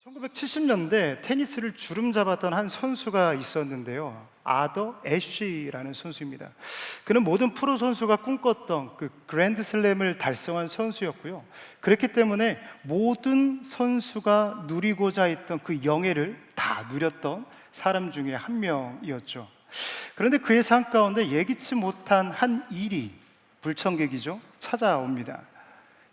1970년대 테니스를 주름 잡았던 한 선수가 있었는데요. 아더 애쉬라는 선수입니다. 그는 모든 프로 선수가 꿈꿨던 그 그랜드슬램을 달성한 선수였고요. 그렇기 때문에 모든 선수가 누리고자 했던 그 영예를 다 누렸던 사람 중에 한 명이었죠. 그런데 그의 삶 가운데 예기치 못한 한 일이, 불청객이죠, 찾아옵니다.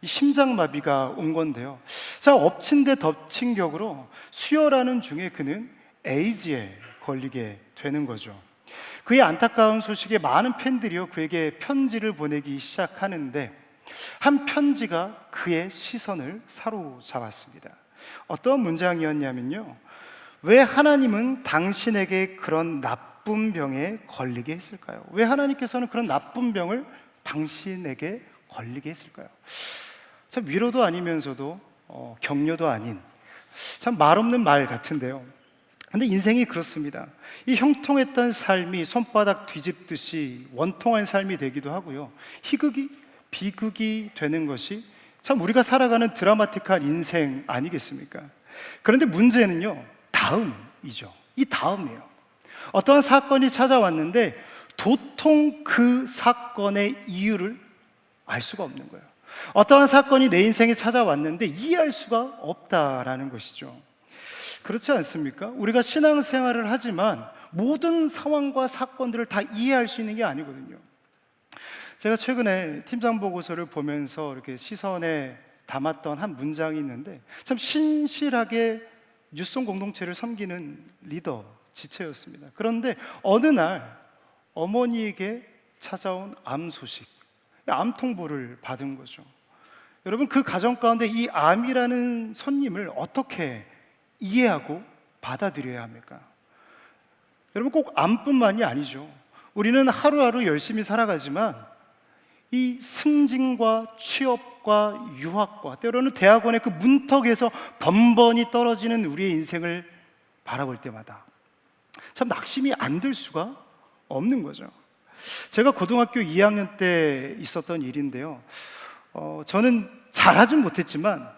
이 심장마비가 온 건데요. 자, 엎친 데 덮친 격으로 수혈하는 중에 그는 에이즈에 걸리게 되는 거죠. 그의 안타까운 소식에 많은 팬들이요 그에게 편지를 보내기 시작하는데, 한 편지가 그의 시선을 사로잡았습니다. 어떤 문장이었냐면요, 왜 하나님은 당신에게 그런 나쁜 병에 걸리게 했을까요? 왜 하나님께서는 그런 나쁜 병을 당신에게 걸리게 했을까요? 참 위로도 아니면서도 격려도 아닌 참 말없는 말 같은데요. 근데 인생이 그렇습니다. 이 형통했던 삶이 손바닥 뒤집듯이 원통한 삶이 되기도 하고요, 희극이 비극이 되는 것이 참 우리가 살아가는 드라마틱한 인생 아니겠습니까? 그런데 문제는요, 다음이죠. 이 다음이에요. 어떠한 사건이 찾아왔는데 도통 그 사건의 이유를 알 수가 없는 거예요. 어떠한 사건이 내 인생에 찾아왔는데 이해할 수가 없다라는 것이죠. 그렇지 않습니까? 우리가 신앙생활을 하지만 모든 상황과 사건들을 다 이해할 수 있는 게 아니거든요. 제가 최근에 팀장 보고서를 보면서 이렇게 시선에 담았던 한 문장이 있는데, 참 신실하게 뉴스송 공동체를 섬기는 리더 지체였습니다. 그런데 어느 날 어머니에게 찾아온 암 소식, 암 통보를 받은 거죠. 여러분, 그 가정 가운데 이 암이라는 손님을 어떻게 이해하고 받아들여야 합니까? 여러분, 꼭 암뿐만이 아니죠. 우리는 하루하루 열심히 살아가지만 이 승진과 취업과 유학과 때로는 대학원의 그 문턱에서 번번이 떨어지는 우리의 인생을 바라볼 때마다 참 낙심이 안 될 수가 없는 거죠. 제가 고등학교 2학년 때 있었던 일인데요, 저는 잘하진 못했지만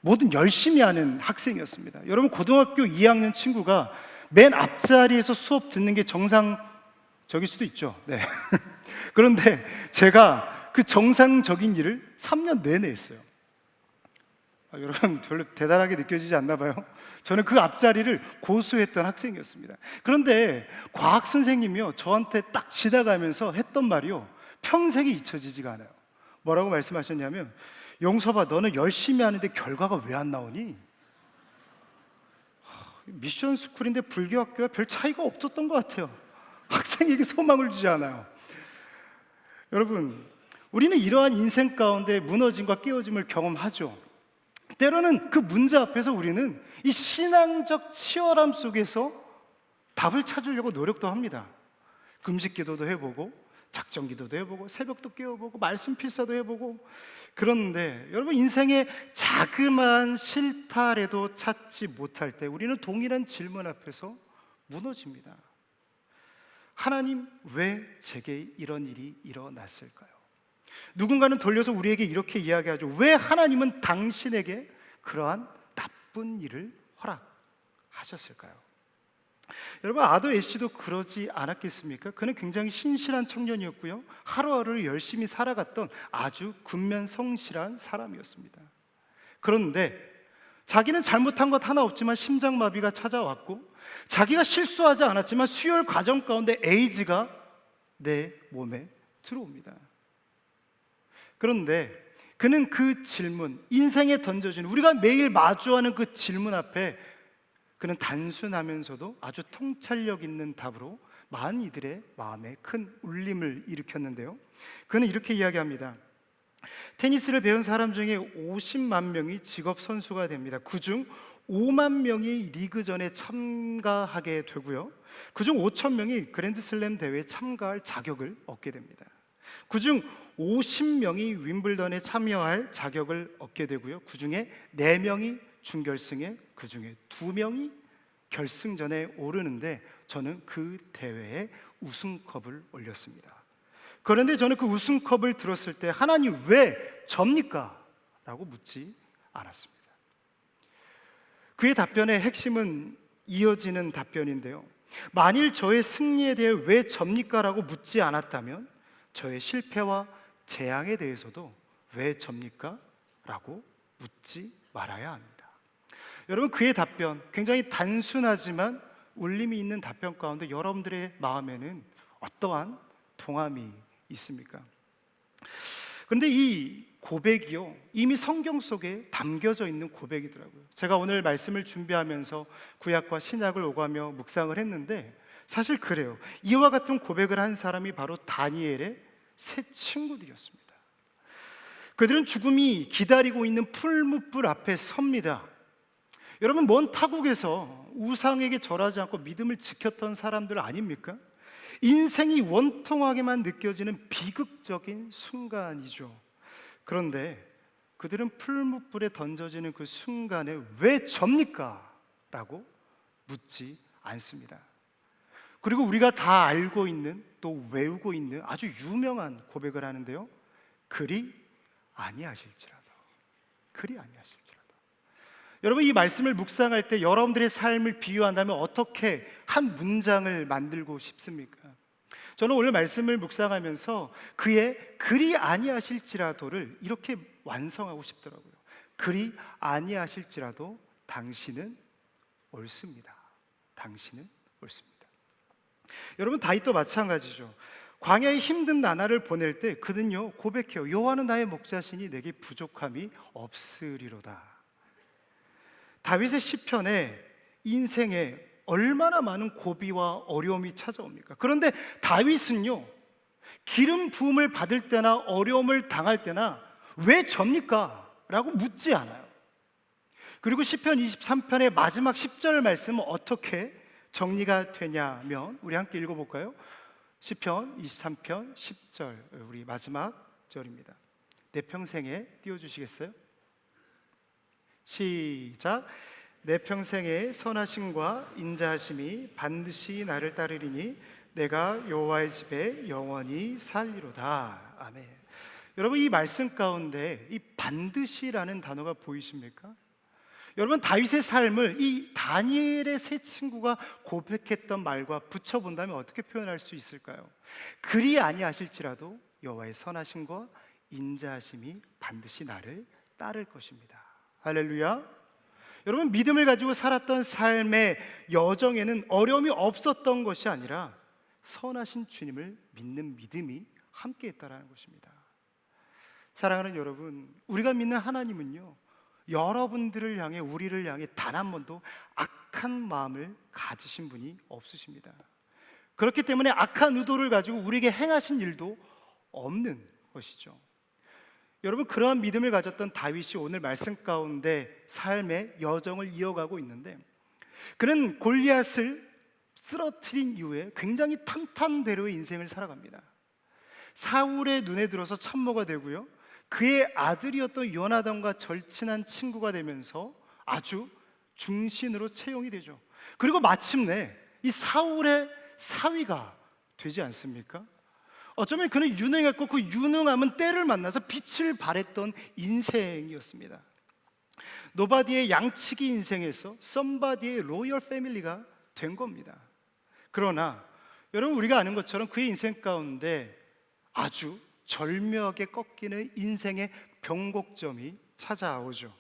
뭐든 열심히 하는 학생이었습니다. 여러분, 고등학교 2학년 친구가 맨 앞자리에서 수업 듣는 게 정상적일 수도 있죠. 네. 그런데 제가 그 정상적인 일을 3년 내내 했어요. 여러분, 별로 대단하게 느껴지지 않나 봐요. 저는 그 앞자리를 고수했던 학생이었습니다. 그런데 과학 선생님이요 저한테 딱 지나가면서 했던 말이요 평생에 잊혀지지가 않아요. 뭐라고 말씀하셨냐면, 용서봐, 너는 열심히 하는데 결과가 왜 안 나오니? 미션 스쿨인데 불교학교와 별 차이가 없었던 것 같아요. 학생에게 소망을 주지 않아요. 여러분, 우리는 이러한 인생 가운데 무너짐과 깨어짐을 경험하죠. 때로는 그 문제 앞에서 우리는 이 신앙적 치열함 속에서 답을 찾으려고 노력도 합니다. 금식 기도도 해보고, 작정 기도도 해보고, 새벽도 깨워보고, 말씀 필사도 해보고. 그런데 여러분, 인생의 자그마한 실타래도 찾지 못할 때 우리는 동일한 질문 앞에서 무너집니다. 하나님, 왜 제게 이런 일이 일어났을까요? 누군가는 돌려서 우리에게 이렇게 이야기하죠. 왜 하나님은 당신에게 그러한 나쁜 일을 허락하셨을까요? 여러분, 아더 애쉬도 그러지 않았겠습니까? 그는 굉장히 신실한 청년이었고요, 하루하루를 열심히 살아갔던 아주 근면성실한 사람이었습니다. 그런데 자기는 잘못한 것 하나 없지만 심장마비가 찾아왔고, 자기가 실수하지 않았지만 수혈 과정 가운데 에이즈가 내 몸에 들어옵니다. 그런데 그는 그 질문, 인생에 던져진, 우리가 매일 마주하는 그 질문 앞에 그는 단순하면서도 아주 통찰력 있는 답으로 많은 이들의 마음에 큰 울림을 일으켰는데요, 그는 이렇게 이야기합니다. 테니스를 배운 사람 중에 50만 명이 직업 선수가 됩니다. 그중 5만 명이 리그전에 참가하게 되고요, 그중 5천 명이 그랜드슬램 대회에 참가할 자격을 얻게 됩니다. 그중 50명이 윈블던에 참여할 자격을 얻게 되고요, 그중에 4명이 준결승에, 그중에 2명이 결승전에 오르는데 저는 그 대회에 우승컵을 올렸습니다. 그런데 저는 그 우승컵을 들었을 때 하나님 왜 접니까? 라고 묻지 않았습니다. 그의 답변의 핵심은 이어지는 답변인데요. 만일 저의 승리에 대해 왜 접니까? 라고 묻지 않았다면 저의 실패와 재앙에 대해서도 왜 접니까? 라고 묻지 말아야 합니다. 여러분, 그의 답변 굉장히 단순하지만 울림이 있는 답변 가운데 여러분들의 마음에는 어떠한 동함이 있습니까? 그런데 이 고백이요, 이미 성경 속에 담겨져 있는 고백이더라고요. 제가 오늘 말씀을 준비하면서 구약과 신약을 오가며 묵상을 했는데 사실 그래요. 이와 같은 고백을 한 사람이 바로 다니엘의 세 친구들이었습니다. 그들은 죽음이 기다리고 있는 풀무불 앞에 섭니다. 여러분, 먼 타국에서 우상에게 절하지 않고 믿음을 지켰던 사람들 아닙니까? 인생이 원통하게만 느껴지는 비극적인 순간이죠. 그런데 그들은 풀무불에 던져지는 그 순간에 왜 접니까? 라고 묻지 않습니다. 그리고 우리가 다 알고 있는, 또 외우고 있는 아주 유명한 고백을 하는데요. 그리 아니하실지라도, 그리 아니하실지라도. 여러분, 이 말씀을 묵상할 때 여러분들의 삶을 비유한다면 어떻게 한 문장을 만들고 싶습니까? 저는 오늘 말씀을 묵상하면서 그의 그리 아니하실지라도를 이렇게 완성하고 싶더라고요. 그리 아니하실지라도 당신은 옳습니다. 당신은 옳습니다. 여러분, 다윗도 마찬가지죠. 광야의 힘든 나날을 보낼 때 그는요 고백해요. 여호와는 나의 목자시니 내게 부족함이 없으리로다. 다윗의 시편에 인생에 얼마나 많은 고비와 어려움이 찾아옵니까? 그런데 다윗은요, 기름 부음을 받을 때나 어려움을 당할 때나 왜 접니까? 라고 묻지 않아요. 그리고 시편 23편의 마지막 10절 말씀은 어떻게 정리가 되냐면, 우리 함께 읽어볼까요? 시편 23편 10절, 우리 마지막 절입니다. 내 평생에 띄워주시겠어요? 시작. 내 평생의 선하심과 인자하심이 반드시 나를 따르리니 내가 여호와의 집에 영원히 살리로다. 아멘. 여러분, 이 말씀 가운데 이 반드시라는 단어가 보이십니까? 여러분, 다윗의 삶을 이 다니엘의 세 친구가 고백했던 말과 붙여본다면 어떻게 표현할 수 있을까요? 그리 아니하실지라도 여호와의 선하심과 인자하심이 반드시 나를 따를 것입니다. 할렐루야. 여러분, 믿음을 가지고 살았던 삶의 여정에는 어려움이 없었던 것이 아니라 선하신 주님을 믿는 믿음이 함께 했다는 것입니다. 사랑하는 여러분, 우리가 믿는 하나님은요, 여러분들을 향해, 우리를 향해 단 한 번도 악한 마음을 가지신 분이 없으십니다. 그렇기 때문에 악한 의도를 가지고 우리에게 행하신 일도 없는 것이죠. 여러분, 그러한 믿음을 가졌던 다윗이 오늘 말씀 가운데 삶의 여정을 이어가고 있는데, 그는 골리앗을 쓰러뜨린 이후에 굉장히 탄탄대로의 인생을 살아갑니다. 사울의 눈에 들어서 참모가 되고요, 그의 아들이었던 요나단과 절친한 친구가 되면서 아주 중신으로 채용이 되죠. 그리고 마침내 이 사울의 사위가 되지 않습니까? 어쩌면 그는 유능했고 그 유능함은 때를 만나서 빛을 발했던 인생이었습니다. 노바디의 양치기 인생에서 썸바디의 로열 패밀리가 된 겁니다. 그러나 여러분, 우리가 아는 것처럼 그의 인생 가운데 아주 절묘하게 꺾이는 인생의 변곡점이 찾아오죠.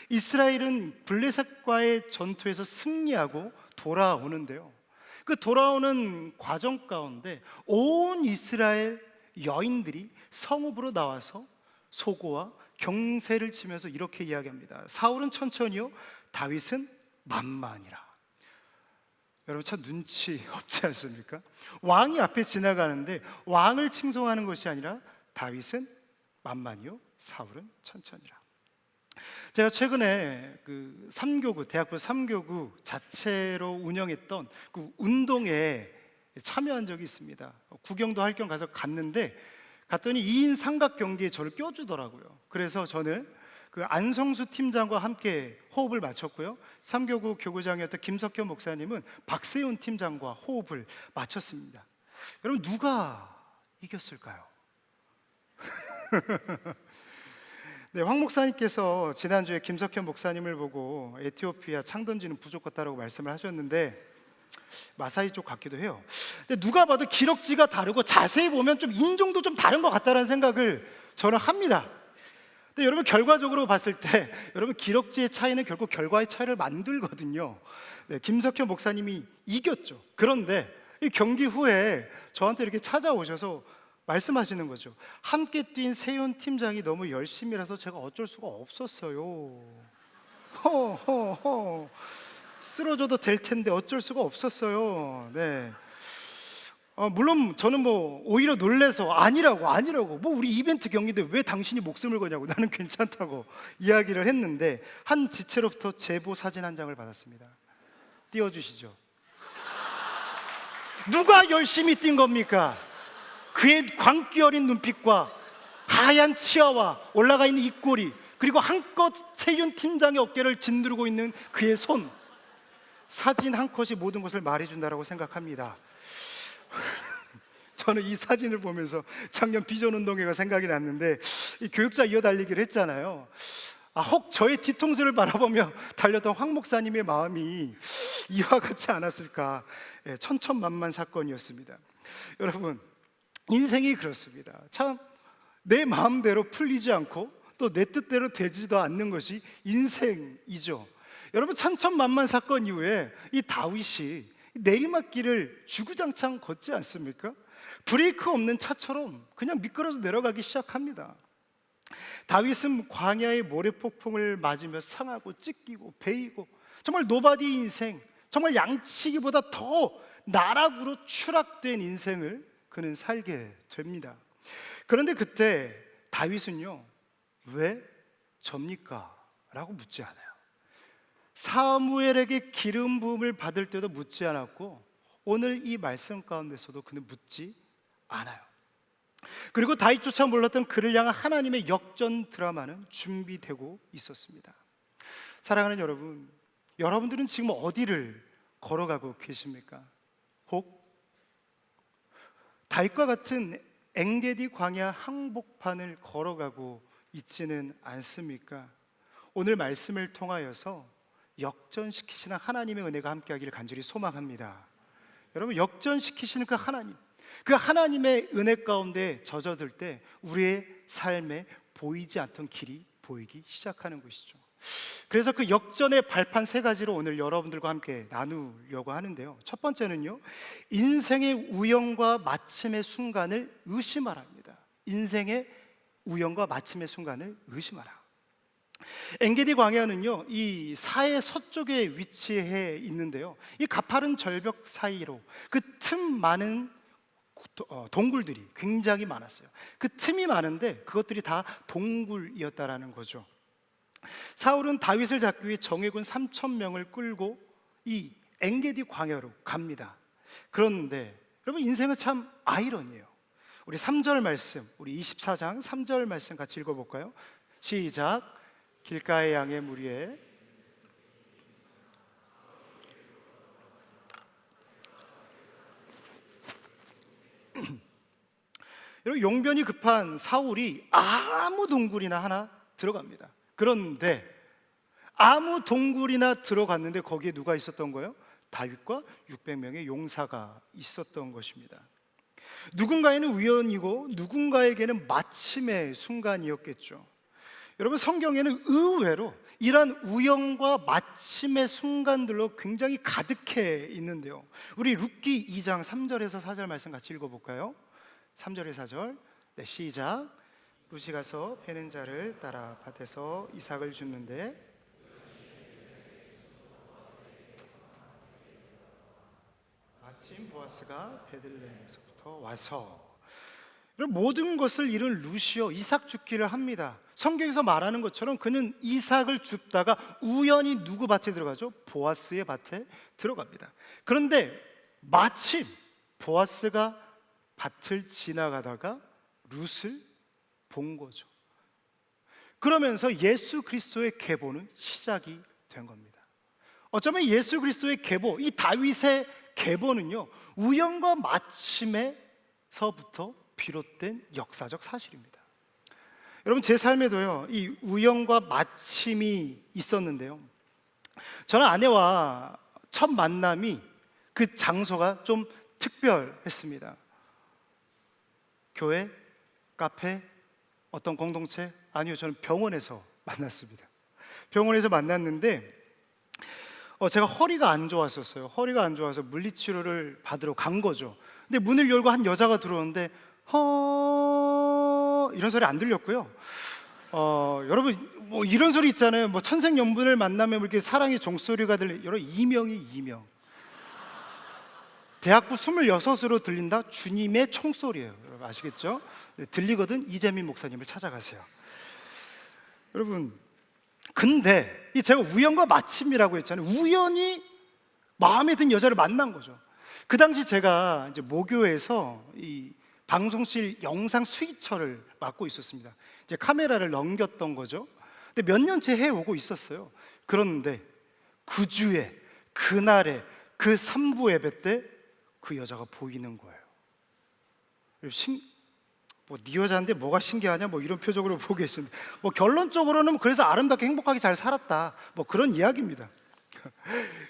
이스라엘은 블레셋과의 전투에서 승리하고 돌아오는데요, 그 돌아오는 과정 가운데 온 이스라엘 여인들이 성읍으로 나와서 소고와 경세를 치면서 이렇게 이야기합니다. 사울은 천천히요, 다윗은 만만이라. 여러분, 참 눈치 없지 않습니까? 왕이 앞에 지나가는데 왕을 칭송하는 것이 아니라 다윗은 만만이요, 사울은 천천히라. 제가 최근에 그 대학부 3교구 자체로 운영했던 그 운동에 참여한 적이 있습니다. 구경도 할 겸 갔는데 갔더니 2인 삼각 경기에 저를 껴주더라고요. 그래서 저는 그 안성수 팀장과 함께 호흡을 맞췄고요, 3교구 교구장이었던 김석현 목사님은 박세훈 팀장과 호흡을 맞췄습니다. 여러분, 누가 이겼을까요? 네, 황 목사님께서 지난주에 김석현 목사님을 보고 에티오피아 창 던지는 부족 같다라고 말씀을 하셨는데 마사이 쪽 같기도 해요. 근데 누가 봐도 기럭지가 다르고 자세히 보면 좀 인종도 좀 다른 것 같다는 생각을 저는 합니다. 근데 여러분 결과적으로 봤을 때 여러분 기럭지의 차이는 결국 결과의 차이를 만들거든요. 네, 김석현 목사님이 이겼죠. 그런데 이 경기 후에 저한테 이렇게 찾아오셔서 말씀하시는 거죠. 함께 뛴 세윤 팀장이 너무 열심히라서 제가 어쩔 수가 없었어요. 허허허. 쓰러져도 될 텐데 어쩔 수가 없었어요. 네. 물론 저는 뭐 오히려 놀래서 아니라고 뭐 우리 이벤트 경기인데 왜 당신이 목숨을 거냐고 나는 괜찮다고 이야기를 했는데 한 지체로부터 제보 사진 한 장을 받았습니다. 띄워주시죠. 누가 열심히 뛴 겁니까? 그의 광기 어린 눈빛과 하얀 치아와 올라가 있는 입꼬리, 그리고 한껏 세윤 팀장의 어깨를 짓누르고 있는 그의 손, 사진 한 컷이 모든 것을 말해준다고 생각합니다. 저는 이 사진을 보면서 작년 비전운동회가 생각이 났는데 이 교육자 이어달리기를 했잖아요. 혹 저의 뒤통수를 바라보며 달렸던 황 목사님의 마음이 이와 같지 않았을까. 천천만만 사건이었습니다. 여러분, 인생이 그렇습니다. 참 내 마음대로 풀리지 않고 또 내 뜻대로 되지도 않는 것이 인생이죠. 여러분, 천천만만 사건 이후에 이 다윗이 내리막길을 주구장창 걷지 않습니까? 브레이크 없는 차처럼 그냥 미끄러져 내려가기 시작합니다. 다윗은 광야의 모래폭풍을 맞으며 상하고 찢기고 베이고 정말 노바디 인생, 정말 양치기보다 더 나락으로 추락된 인생을 그는 살게 됩니다. 그런데 그때 다윗은요, 왜 접니까? 라고 묻지 않아요. 사무엘에게 기름 부음을 받을 때도 묻지 않았고 오늘 이 말씀 가운데서도 그는 묻지 않아요. 그리고 다윗조차 몰랐던 그를 향한 하나님의 역전 드라마는 준비되고 있었습니다. 사랑하는 여러분, 여러분들은 지금 어디를 걸어가고 계십니까? 혹 다윗과 같은 엥게디 광야 항복판을 걸어가고 있지는 않습니까? 오늘 말씀을 통하여서 역전시키시는 하나님의 은혜가 함께하기를 간절히 소망합니다. 여러분, 역전시키시는 그 하나님, 그 하나님의 은혜 가운데 젖어들 때 우리의 삶에 보이지 않던 길이 보이기 시작하는 것이죠. 그래서 그 역전의 발판 세 가지로 오늘 여러분들과 함께 나누려고 하는데요. 첫 번째는요, 인생의 우연과 마침의 순간을 의심하라 합니다. 인생의 우연과 마침의 순간을 의심하라. 엥게디 광야는요, 이 사해 서쪽에 위치해 있는데요, 이 가파른 절벽 사이로 그 틈 많은 동굴들이 굉장히 많았어요. 그 틈이 많은데 그것들이 다 동굴이었다라는 거죠. 사울은 다윗을 잡기 위해 정예군 3,000명을 끌고 이 엥게디 광야로 갑니다. 그런데 여러분, 인생은 참 아이러니해요. 우리 3절 말씀, 우리 24장 3절 말씀 같이 읽어볼까요? 시작. 길가의 양의 무리에 여러분, 용변이 급한 사울이 아무 동굴이나 하나 들어갑니다. 그런데 아무 동굴이나 들어갔는데 거기에 누가 있었던 거예요? 다윗과 600명의 용사가 있었던 것입니다. 누군가에는 우연이고 누군가에게는 마침의 순간이었겠죠. 여러분, 성경에는 의외로 이러한 우연과 마침의 순간들로 굉장히 가득해 있는데요. 우리 룻기 2장 3절에서 4절 말씀 같이 읽어볼까요? 3절에 4절. 네, 시작. 룻이 가서 패는 자를 따라 밭에서 이삭을 줍는데 마침 보아스가 베들레헴에서부터 와서, 모든 것을 잃은 룻이요 이삭 줍기를 합니다. 성경에서 말하는 것처럼 그는 이삭을 줍다가 우연히 누구 밭에 들어가죠? 보아스의 밭에 들어갑니다. 그런데 마침 보아스가 밭을 지나가다가 룻을 본 거죠. 그러면서 예수 그리스도의 계보는 시작이 된 겁니다. 어쩌면 예수 그리스도의 계보, 이 다윗의 계보는요, 우연과 마침에서부터 비롯된 역사적 사실입니다. 여러분, 제 삶에도요, 이 우연과 마침이 있었는데요. 저는 아내와 첫 만남이 그 장소가 좀 특별했습니다. 교회, 카페, 어떤 공동체? 아니요, 저는 병원에서 만났습니다. 병원에서 만났는데 제가 허리가 안 좋았었어요. 허리가 안 좋아서 물리치료를 받으러 간 거죠. 근데 문을 열고 한 여자가 들어오는데 이런 소리 안 들렸고요. 여러분, 뭐 이런 소리 있잖아요. 뭐 천생연분을 만나면 이렇게 사랑의 종소리가 여러분, 이명. 대학부 26으로 들린다? 주님의 총소리예요. 여러분 아시겠죠? 네, 들리거든 이재민 목사님을 찾아가세요. 여러분, 근데 이 제가 우연과 마침이라고 했잖아요. 우연히 마음에 든 여자를 만난 거죠. 그 당시 제가 이제 모교에서 이 방송실 영상 스위처를 맡고 있었습니다. 이제 카메라를 넘겼던 거죠. 근데 몇 년째 해오고 있었어요. 그런데 그 주에, 그날에, 그 3부 예배 때 그 여자가 보이는 거예요. 뭐 네 여자인데 뭐가 신기하냐, 뭐 이런 표정으로 보고 계시는데, 뭐 결론적으로는 그래서 아름답게 행복하게 잘 살았다, 뭐 그런 이야기입니다.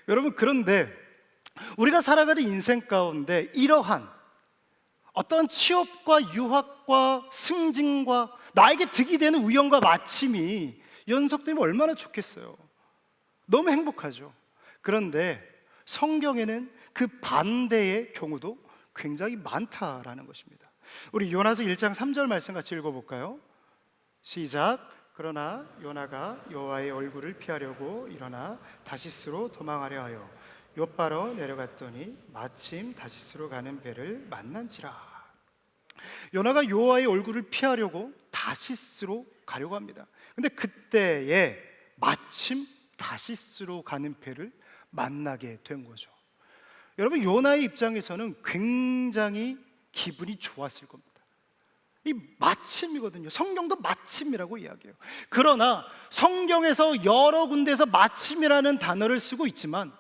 여러분, 그런데 우리가 살아가는 인생 가운데 이러한 어떤 취업과 유학과 승진과 나에게 득이 되는 우연과 마침이 연속되면 얼마나 좋겠어요. 너무 행복하죠. 그런데 성경에는 그 반대의 경우도 굉장히 많다라는 것입니다. 우리 요나서 1장 3절 말씀 같이 읽어볼까요? 시작. 그러나 요나가 여호와의 얼굴을 피하려고 일어나 다시스로 도망하려 하여 욥바로 내려갔더니 마침 다시스로 가는 배를 만난지라. 요나가 여호와의 얼굴을 피하려고 다시스로 가려고 합니다. 근데 그때에 마침 다시스로 가는 배를 만나게 된 거죠. 여러분, 요나의 입장에서는 굉장히 기분이 좋았을 겁니다. 이 마침이거든요. 성경도 마침이라고 이야기해요. 그러나 성경에서 여러 군데에서 마침이라는 단어를 쓰고 있지만,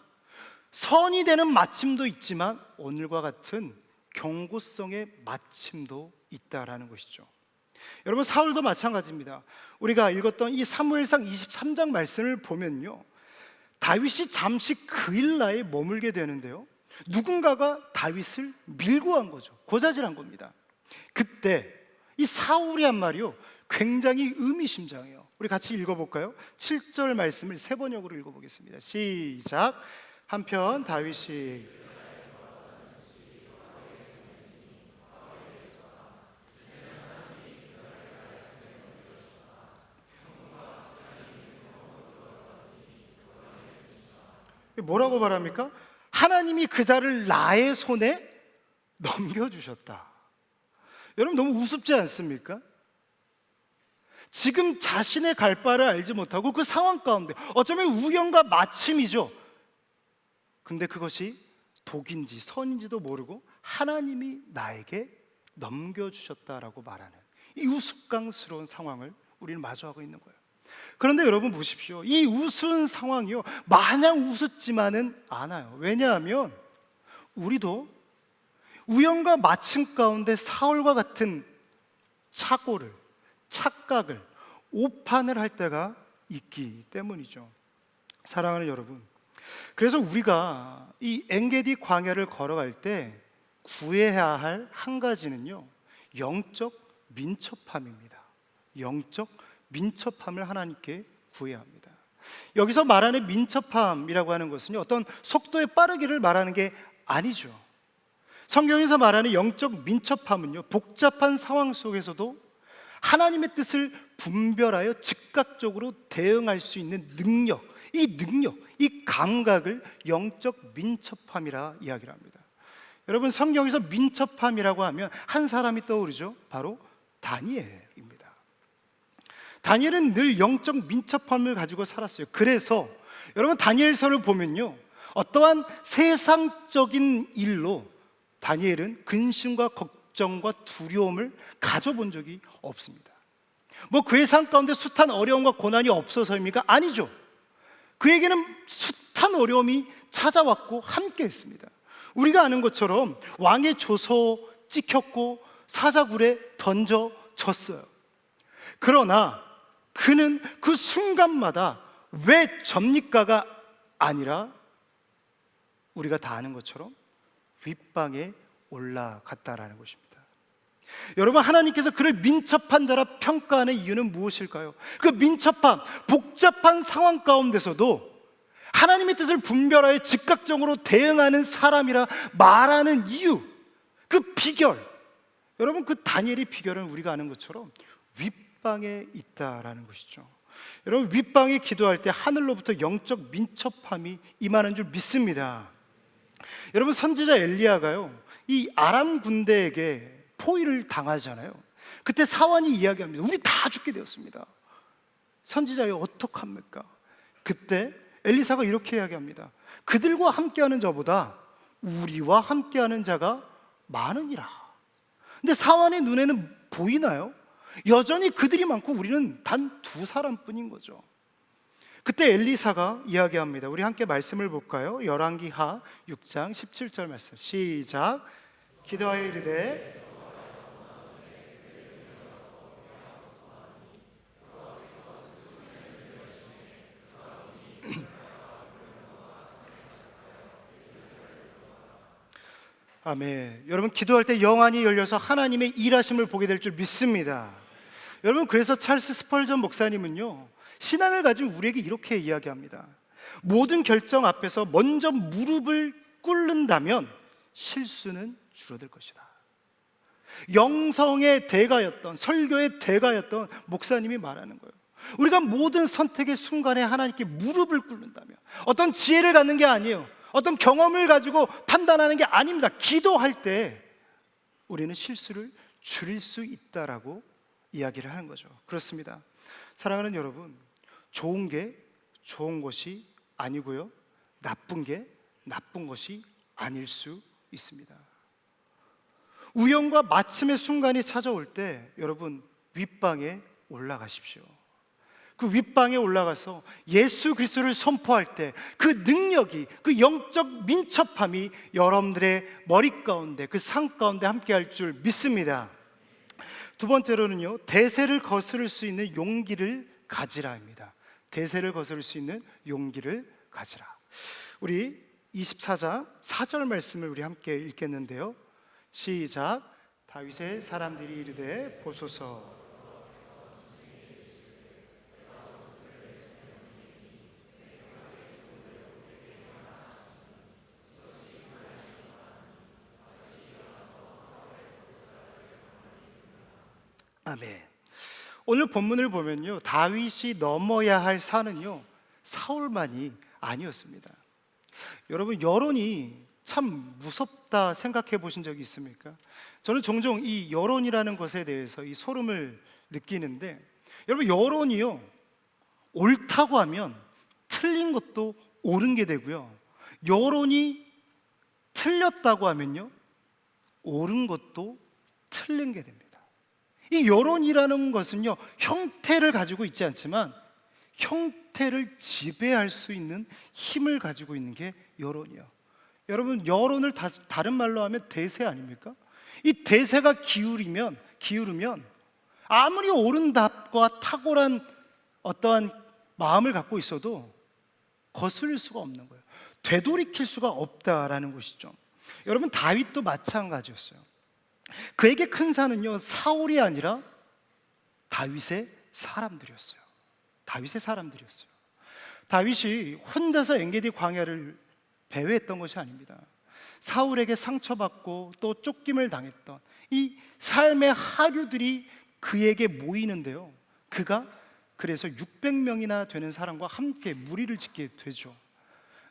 선이 되는 마침도 있지만 오늘과 같은 경고성의 마침도 있다라는 것이죠. 여러분, 사울도 마찬가지입니다. 우리가 읽었던 이 사무엘상 23장 말씀을 보면요, 다윗이 잠시 그일라에 머물게 되는데요, 누군가가 다윗을 밀고 간 거죠. 고자질한 겁니다. 그때 이 사울이 한 말이요, 굉장히 의미심장해요. 우리 같이 읽어볼까요? 7절 말씀을 세 번역으로 읽어보겠습니다. 시작. 한편 다윗이 뭐라고 말합니까? 하나님이 그 자를 나의 손에 넘겨주셨다. 여러분, 너무 우습지 않습니까? 지금 자신의 갈 바를 알지 못하고 그 상황 가운데, 어쩌면 우연과 마침이죠. 근데 그것이 독인지 선인지도 모르고 하나님이 나에게 넘겨주셨다라고 말하는 이 우스꽝스러운 상황을 우리는 마주하고 있는 거예요. 그런데 여러분 보십시오. 이 우스운 상황이요, 마냥 우습지만은 않아요. 왜냐하면 우리도 우연과 마침 가운데 사울과 같은 착오를, 착각을, 오판을 할 때가 있기 때문이죠. 사랑하는 여러분, 그래서 우리가 이 엔게디 광야를 걸어갈 때 구해야 할 한 가지는요, 영적 민첩함입니다. 영적 민첩함을 하나님께 구해야 합니다. 여기서 말하는 민첩함이라고 하는 것은요, 어떤 속도의 빠르기를 말하는 게 아니죠. 성경에서 말하는 영적 민첩함은요, 복잡한 상황 속에서도 하나님의 뜻을 분별하여 즉각적으로 대응할 수 있는 능력, 이 감각을 영적 민첩함이라 이야기를 합니다. 여러분, 성경에서 민첩함이라고 하면 한 사람이 떠오르죠. 바로 다니엘입니다. 다니엘은 늘 영적 민첩함을 가지고 살았어요. 그래서 여러분, 다니엘서를 보면요, 어떠한 세상적인 일로 다니엘은 근심과 걱정과 두려움을 가져본 적이 없습니다. 뭐 그의 삶 가운데 숱한 어려움과 고난이 없어서입니까? 아니죠. 그에게는 숱한 어려움이 찾아왔고 함께 했습니다. 우리가 아는 것처럼 왕의 조소 찍혔고 사자굴에 던져졌어요. 그러나 그는 그 순간마다 왜 접니까가 아니라 우리가 다 아는 것처럼 윗방에 올라갔다라는 것입니다. 여러분, 하나님께서 그를 민첩한 자라 평가하는 이유는 무엇일까요? 그 민첩한 복잡한 상황 가운데서도 하나님의 뜻을 분별하여 즉각적으로 대응하는 사람이라 말하는 이유, 그 비결, 여러분, 그 다니엘의 비결은 우리가 아는 것처럼 윗방에 있다라는 것이죠. 여러분, 윗방에 기도할 때 하늘로부터 영적 민첩함이 임하는 줄 믿습니다. 여러분, 선지자 엘리야가요, 이 아람 군대에게 포위를 당하잖아요. 그때 사환이 이야기합니다. 우리 다 죽게 되었습니다. 선지자여, 어떡합니까? 그때 엘리사가 이렇게 이야기합니다. 그들과 함께하는 자보다 우리와 함께하는 자가 많으니라. 근데 사환의 눈에는 보이나요? 여전히 그들이 많고 우리는 단 2사람뿐인 거죠. 그때 엘리사가 이야기합니다. 우리 함께 말씀을 볼까요? 열왕기하 6장 17절 말씀, 시작. 기도하여 이르되 아멘. 여러분, 기도할 때 영안이 열려서 하나님의 일하심을 보게 될 줄 믿습니다. 여러분, 그래서 찰스 스펄전 목사님은요, 신앙을 가진 우리에게 이렇게 이야기합니다. 모든 결정 앞에서 먼저 무릎을 꿇는다면 실수는 줄어들 것이다. 영성의 대가였던, 설교의 대가였던 목사님이 말하는 거예요. 우리가 모든 선택의 순간에 하나님께 무릎을 꿇는다면, 어떤 지혜를 갖는 게 아니에요, 어떤 경험을 가지고 판단하는 게 아닙니다. 기도할 때 우리는 실수를 줄일 수 있다라고 이야기를 하는 거죠. 그렇습니다. 사랑하는 여러분, 좋은 게 좋은 것이 아니고요, 나쁜 게 나쁜 것이 아닐 수 있습니다. 우연과 마침의 순간이 찾아올 때 여러분, 윗방에 올라가십시오. 그 윗방에 올라가서 예수 그리스도를 선포할 때 그 능력이, 그 영적 민첩함이 여러분들의 머리 가운데, 그 상 가운데 함께 할 줄 믿습니다. 두 번째로는요, 대세를 거스를 수 있는 용기를 가지라입니다. 대세를 거스를 수 있는 용기를 가지라. 우리 24장 4절 말씀을 우리 함께 읽겠는데요, 시작. 다윗의 사람들이 이르되 보소서. 아멘. 오늘 본문을 보면요, 다윗이 넘어야 할 산은요, 사울만이 아니었습니다. 여러분, 여론이 참 무섭다 생각해 보신 적이 있습니까? 저는 종종 이 여론이라는 것에 대해서 이 소름을 느끼는데, 여러분, 여론이요, 옳다고 하면 틀린 것도 옳은 게 되고요, 여론이 틀렸다고 하면요, 옳은 것도 틀린 게 됩니다. 이 여론이라는 것은요, 형태를 가지고 있지 않지만 형태를 지배할 수 있는 힘을 가지고 있는 게 여론이요. 여러분, 여론을 다른 말로 하면 대세 아닙니까? 이 대세가 기울으면 아무리 옳은 답과 탁월한 어떠한 마음을 갖고 있어도 거스를 수가 없는 거예요. 되돌이킬 수가 없다라는 것이죠. 여러분, 다윗도 마찬가지였어요. 그에게 큰 산은요, 사울이 아니라 다윗의 사람들이었어요. 다윗의 사람들이었어요. 다윗이 혼자서 엔게디 광야를 배회했던 것이 아닙니다. 사울에게 상처받고 또 쫓김을 당했던 이 삶의 하류들이 그에게 모이는데요, 그가 그래서 600명이나 되는 사람과 함께 무리를 짓게 되죠.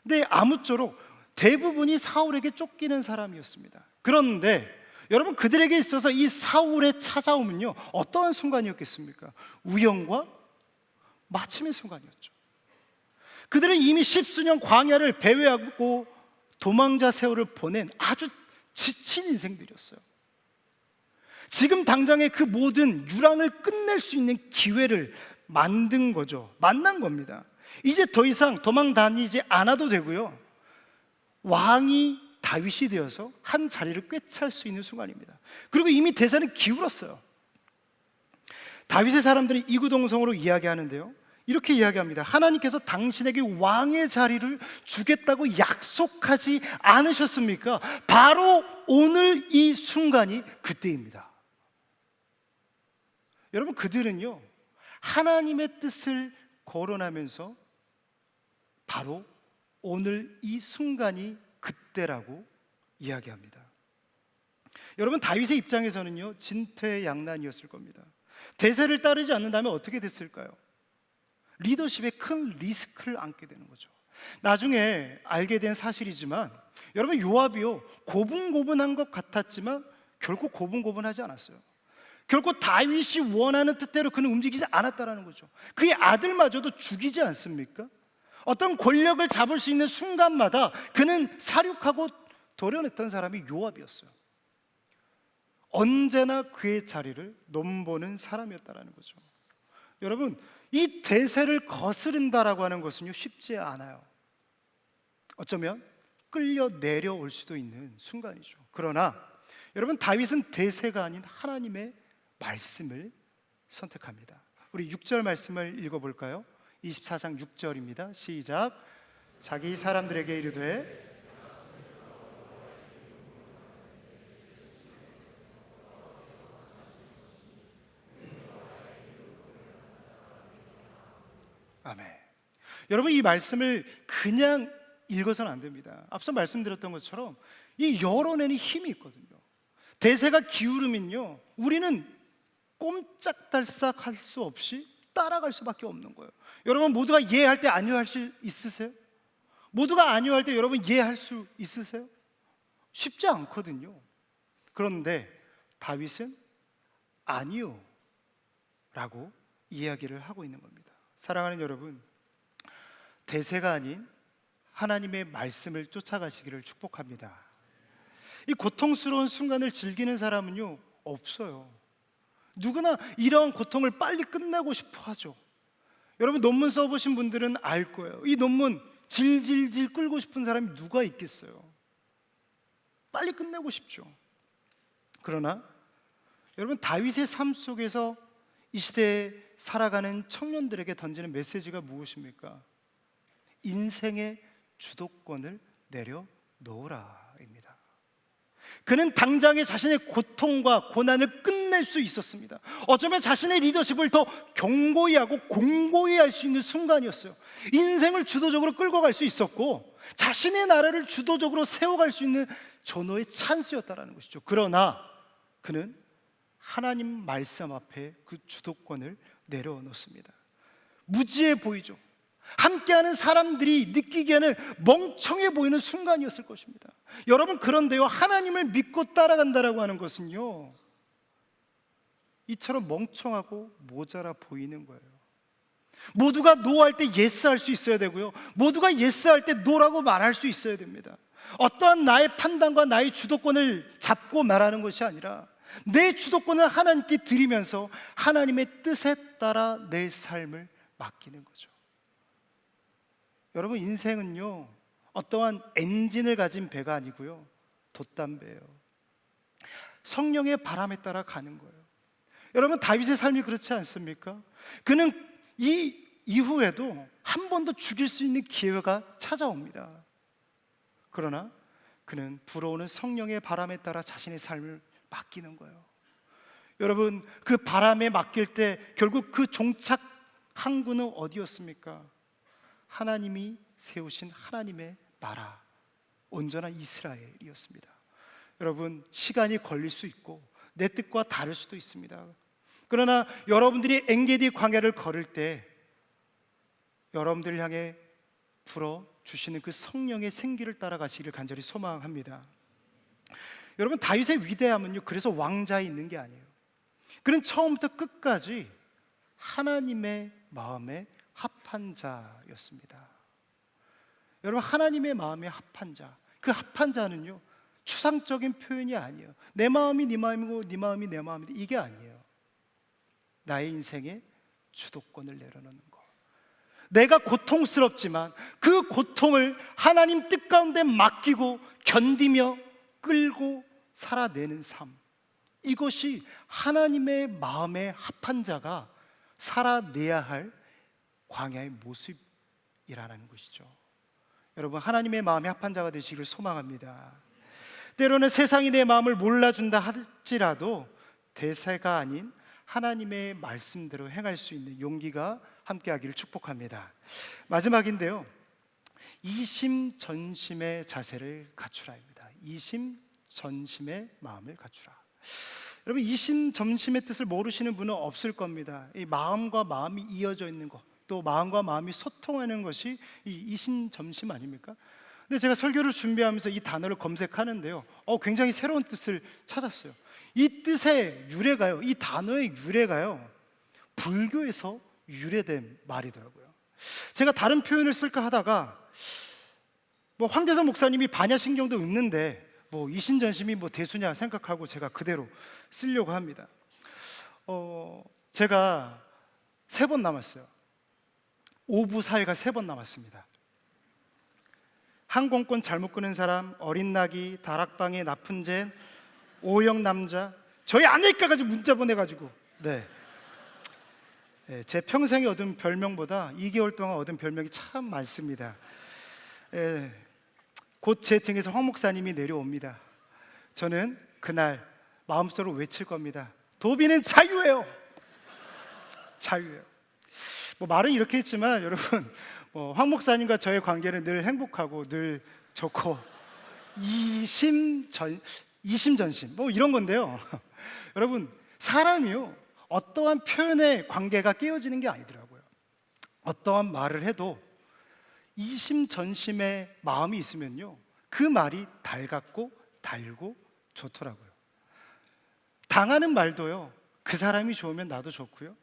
근데 아무쪼록 대부분이 사울에게 쫓기는 사람이었습니다. 그런데 여러분, 그들에게 있어서 이 사울의 찾아옴은요, 어떠한 순간이었겠습니까? 우연과 마침의 순간이었죠. 그들은 이미 십수년 광야를 배회하고 도망자 세월을 보낸 아주 지친 인생들이었어요. 지금 당장의 그 모든 유랑을 끝낼 수 있는 기회를 만든 거죠. 만난 겁니다. 이제 더 이상 도망 다니지 않아도 되고요, 왕이 다윗이 되어서 한 자리를 꿰찰 수 있는 순간입니다. 그리고 이미 대세는 기울었어요. 다윗의 사람들이 이구동성으로 이야기하는데요, 이렇게 이야기합니다. 하나님께서 당신에게 왕의 자리를 주겠다고 약속하지 않으셨습니까? 바로 오늘 이 순간이 그때입니다. 여러분, 그들은요 하나님의 뜻을 거론하면서 바로 오늘 이 순간이 그때라고 이야기합니다. 여러분, 다윗의 입장에서는요 진퇴양난이었을 겁니다. 대세를 따르지 않는다면 어떻게 됐을까요? 리더십에 큰 리스크를 안게 되는 거죠. 나중에 알게 된 사실이지만 여러분, 요압이요 고분고분한 것 같았지만 결국 고분고분하지 않았어요. 결국 다윗이 원하는 뜻대로 그는 움직이지 않았다라는 거죠. 그의 아들마저도 죽이지 않습니까? 어떤 권력을 잡을 수 있는 순간마다 그는 사륙하고 도려냈던 사람이 요압이었어요. 언제나 그의 자리를 넘보는 사람이었다라는 거죠. 여러분, 이 대세를 거스른다라고 하는 것은요 쉽지 않아요. 어쩌면 끌려 내려올 수도 있는 순간이죠. 그러나 여러분, 다윗은 대세가 아닌 하나님의 말씀을 선택합니다. 우리 6절 말씀을 읽어볼까요? 24장 6절입니다. 시작. 자기 사람들에게 이르되 아멘. 여러분, 이 말씀을 그냥 읽어서는 안 됩니다. 앞서 말씀드렸던 것처럼 이 열어내는 힘이 있거든요. 대세가 기울으면요 우리는 꼼짝달싹 할 수 없이 따라갈 수밖에 없는 거예요. 여러분, 모두가 이해할 때 아니할 수 있으세요? 모두가 아니할 때 여러분 이해할 수 있으세요? 쉽지 않거든요. 그런데 다윗은 아니요 라고 이야기를 하고 있는 겁니다. 사랑하는 여러분, 대세가 아닌 하나님의 말씀을 쫓아가시기를 축복합니다. 이 고통스러운 순간을 즐기는 사람은요 없어요. 누구나 이러한 고통을 빨리 끝내고 싶어 하죠. 여러분, 논문 써보신 분들은 알 거예요. 이 논문 질질질 끌고 싶은 사람이 누가 있겠어요? 빨리 끝내고 싶죠. 그러나 여러분, 다윗의 삶 속에서 이 시대에 살아가는 청년들에게 던지는 메시지가 무엇입니까? 인생의 주도권을 내려놓으라입니다. 그는 당장에 자신의 고통과 고난을 끝낼 수 있었습니다. 어쩌면 자신의 리더십을 더 견고히 하고 공고히 할 수 있는 순간이었어요. 인생을 주도적으로 끌고 갈 수 있었고 자신의 나라를 주도적으로 세워갈 수 있는 전호의 찬스였다라는 것이죠. 그러나 그는 하나님 말씀 앞에 그 주도권을 내려놓습니다. 무지해 보이죠. 함께하는 사람들이 느끼기에는 멍청해 보이는 순간이었을 것입니다. 여러분, 그런데요 하나님을 믿고 따라간다라고 하는 것은요 이처럼 멍청하고 모자라 보이는 거예요. 모두가 노할 때 예스할 수 있어야 되고요, 모두가 예스할 때 노라고 말할 수 있어야 됩니다. 어떠한 나의 판단과 나의 주도권을 잡고 말하는 것이 아니라 내 주도권을 하나님께 드리면서 하나님의 뜻에 따라 내 삶을 맡기는 거죠. 여러분, 인생은요 어떠한 엔진을 가진 배가 아니고요 돛담배예요. 성령의 바람에 따라 가는 거예요. 여러분, 다윗의 삶이 그렇지 않습니까? 그는 이 이후에도 한 번 더 죽일 수 있는 기회가 찾아옵니다. 그러나 그는 불어오는 성령의 바람에 따라 자신의 삶을 맡기는 거예요. 여러분, 그 바람에 맡길 때 결국 그 종착 항구는 어디였습니까? 하나님이 세우신 하나님의 나라, 온전한 이스라엘이었습니다. 여러분, 시간이 걸릴 수 있고 내 뜻과 다를 수도 있습니다. 그러나 여러분들이 엔게디 광야를 걸을 때 여러분들을 향해 불어주시는 그 성령의 생기를 따라가시기를 간절히 소망합니다. 여러분, 다윗의 위대함은요 그래서 왕자에 있는 게 아니에요. 그는 처음부터 끝까지 하나님의 마음에 합한 자였습니다. 여러분, 하나님의 마음에 합한 자, 그 합한 자는요 추상적인 표현이 아니에요. 내 마음이 네 마음이고 네 마음이 내 마음이다, 이게 아니에요. 나의 인생에 주도권을 내려놓는 것, 내가 고통스럽지만 그 고통을 하나님 뜻 가운데 맡기고 견디며 끌고 살아내는 삶, 이것이 하나님의 마음에 합한 자가 살아내야 할 광야의 모습이라는 것이죠. 여러분, 하나님의 마음에 합한 자가 되시기를 소망합니다. 때로는 세상이 내 마음을 몰라준다 할지라도 대세가 아닌 하나님의 말씀대로 행할 수 있는 용기가 함께하기를 축복합니다. 마지막인데요, 이심전심의 자세를 갖추라입니다. 이심전심의 마음을 갖추라. 여러분, 이심전심의 뜻을 모르시는 분은 없을 겁니다. 이 마음과 마음이 이어져 있는 것, 또 마음과 마음이 소통하는 것이 이 이심전심 아닙니까? 근데 제가 설교를 준비하면서 이 단어를 검색하는데요, 굉장히 새로운 뜻을 찾았어요. 이 뜻의 유래가요, 이 단어의 유래가요, 불교에서 유래된 말이더라고요. 제가 다른 표현을 쓸까 하다가 황대선 목사님이 반야신경도 읽는데 이심전심이 대수냐 생각하고 제가 그대로 쓰려고 합니다. 제가 3번 남았어요. 오부 사회가 3번 남았습니다. 항공권 잘못 끄는 사람, 어린 나귀, 다락방의 나쁜 젠, O형 남자, 저희 아내가 가지고 문자 보내가지고 제 평생에 얻은 별명보다 2개월 동안 얻은 별명이 참 많습니다. 곧 제 등에서 황 목사님이 내려옵니다. 저는 그날 마음속으로 외칠 겁니다. 도비는 자유예요. 자유예요. 말은 이렇게 했지만 여러분, 황 목사님과 저의 관계는 늘 행복하고 늘 좋고 이심전심 이런 건데요. 여러분, 사람이요, 어떠한 표현의 관계가 깨어지는 게 아니더라고요. 어떠한 말을 해도 이심전심의 마음이 있으면요, 그 말이 달갑고 달고 좋더라고요. 당하는 말도요, 그 사람이 좋으면 나도 좋고요,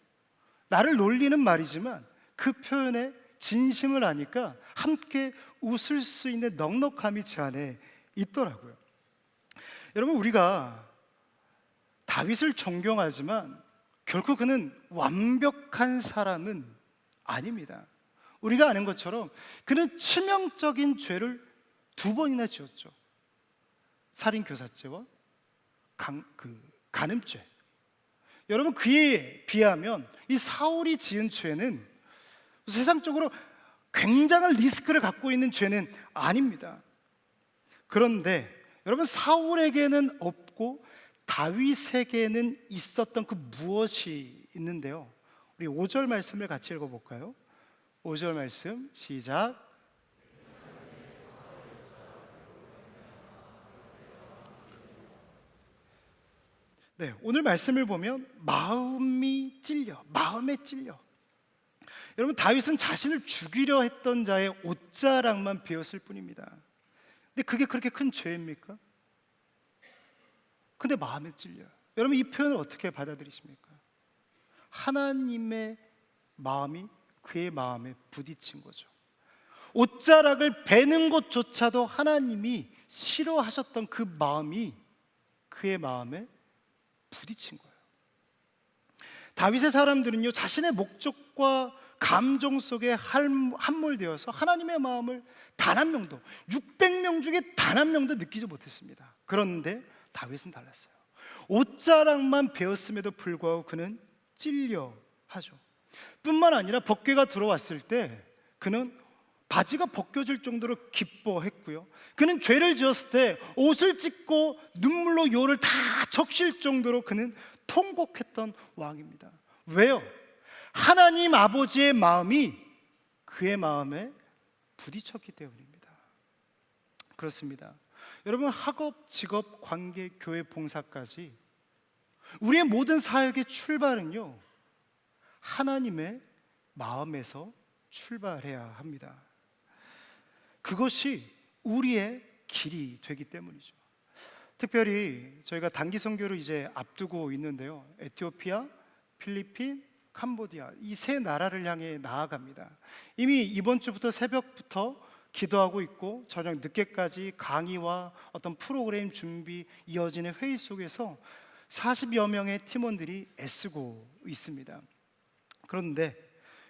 나를 놀리는 말이지만 그 표현에 진심을 아니까 함께 웃을 수 있는 넉넉함이 제 안에 있더라고요. 여러분, 우리가 다윗을 존경하지만 결코 그는 완벽한 사람은 아닙니다. 우리가 아는 것처럼 그는 치명적인 죄를 2번이나 지었죠. 살인교사죄와 간음죄. 여러분, 그에 비하면 이 사울이 지은 죄는 세상적으로 굉장한 리스크를 갖고 있는 죄는 아닙니다. 그런데 여러분, 사울에게는 없고 다윗에게는 있었던 그 무엇이 있는데요, 우리 5절 말씀을 같이 읽어볼까요? 5절 말씀 시작. 오늘 말씀을 보면 마음에 찔려. 여러분, 다윗은 자신을 죽이려 했던 자의 옷자락만 베었을 뿐입니다. 근데 그게 그렇게 큰 죄입니까? 근데 마음에 찔려요. 여러분, 이 표현을 어떻게 받아들이십니까? 하나님의 마음이 그의 마음에 부딪힌 거죠. 옷자락을 베는 것조차도 하나님이 싫어하셨던 그 마음이 그의 마음에 부딪힌 거예요. 다윗의 사람들은요, 자신의 목적과 감정 속에 함몰되어서 하나님의 마음을 단 한 명도, 600명 중에 단 한 명도 느끼지 못했습니다. 그런데 다윗은 달랐어요. 옷자락만 베었음에도 불구하고 그는 찔려 하죠. 뿐만 아니라 법궤가 들어왔을 때 그는 바지가 벗겨질 정도로 기뻐했고요, 그는 죄를 지었을 때 옷을 찢고 눈물로 요를 다 적실 정도로 그는 통곡했던 왕입니다. 왜요? 하나님 아버지의 마음이 그의 마음에 부딪혔기 때문입니다. 그렇습니다. 여러분, 학업, 직업, 관계, 교회, 봉사까지 우리의 모든 사역의 출발은요, 하나님의 마음에서 출발해야 합니다. 그것이 우리의 길이 되기 때문이죠. 특별히 저희가 단기 선교를 이제 앞두고 있는데요, 에티오피아, 필리핀, 캄보디아, 이 3나라를 향해 나아갑니다. 이미 이번 주부터 새벽부터 기도하고 있고 저녁 늦게까지 강의와 어떤 프로그램 준비, 이어지는 회의 속에서 40여 명의 팀원들이 애쓰고 있습니다. 그런데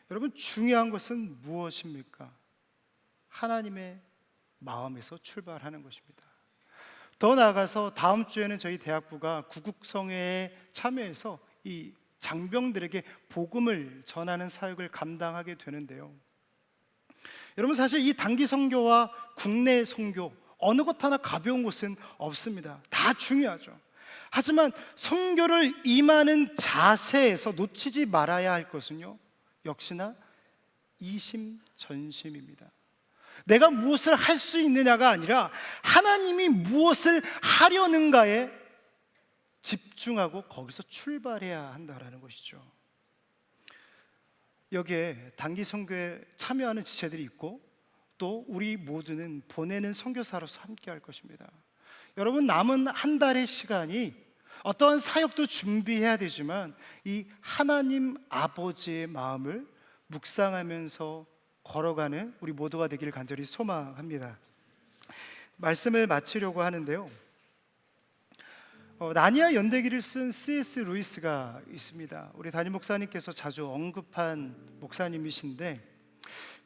여러분, 중요한 것은 무엇입니까? 하나님의 마음에서 출발하는 것입니다. 더 나아가서 다음 주에는 저희 대학부가 구국성회에 참여해서 이 장병들에게 복음을 전하는 사역을 감당하게 되는데요. 여러분, 사실 이 단기 선교와 국내 선교 어느 것 하나 가벼운 것은 없습니다. 다 중요하죠. 하지만 선교를 임하는 자세에서 놓치지 말아야 할 것은요, 역시나 이심전심입니다. 내가 무엇을 할 수 있느냐가 아니라 하나님이 무엇을 하려는가에 집중하고 거기서 출발해야 한다라는 것이죠. 여기에 단기 선교에 참여하는 지체들이 있고 또 우리 모두는 보내는 선교사로서 함께 할 것입니다. 여러분, 남은 한 달의 시간이 어떠한 사역도 준비해야 되지만 이 하나님 아버지의 마음을 묵상하면서 걸어가는 우리 모두가 되길 간절히 소망합니다. 말씀을 마치려고 하는데요, 나니아 연대기를 쓴 C.S. 루이스가 있습니다. 우리 담임 목사님께서 자주 언급한 목사님이신데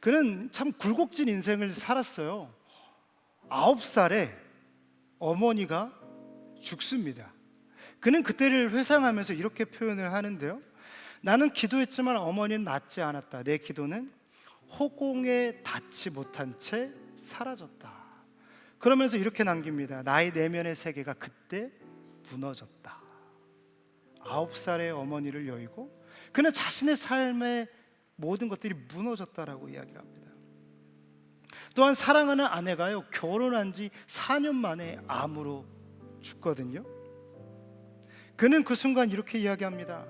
그는 참 굴곡진 인생을 살았어요. 9살에 어머니가 죽습니다. 그는 그때를 회상하면서 이렇게 표현을 하는데요, 나는 기도했지만 어머니는 낫지 않았다. 내 기도는 허공에 닿지 못한 채 사라졌다. 그러면서 이렇게 남깁니다. 나의 내면의 세계가 그때 무너졌다. 9살의 어머니를 여의고 그는 자신의 삶의 모든 것들이 무너졌다라고 이야기를 합니다. 또한 사랑하는 아내가요, 결혼한 지 4년 만에 암으로 죽거든요. 그는 그 순간 이렇게 이야기합니다.